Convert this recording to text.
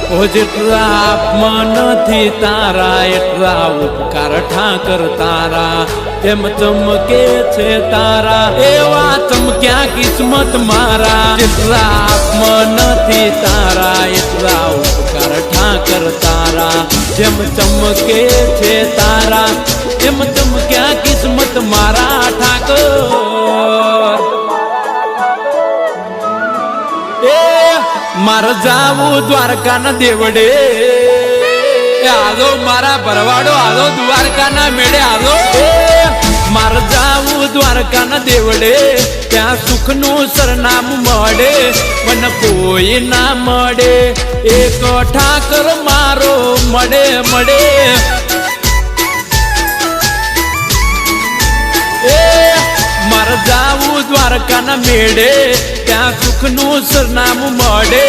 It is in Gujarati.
ઓ જેટલા આપમાં નથી તારા એટલા ઉપકાર ઠાકર તારા એમ ચમકે છે તારા એવા ચમક્યા કિસ્મત મારા જેટલા આપમાં નથી તારા એટલા ઉપકાર ઠાકર તારા જેમ ચમકે છે તારા એમ ચમક્યા કિસ્મત મારા ઠાકર મારે જાવું દ્વારકાના દેવડે આલો મારા ભરવાડો આલો દ્વારકાના મેળે આલો મારે જાવું દ્વારકાના દેવડે ત્યાં સુખનું સરનામું મળે મને કોઈ ના મળે એક ઠાકર મારો મળે મળે મારે જાવું દ્વારકાના મેળે ત્યાં સુખનું સરનામું મળે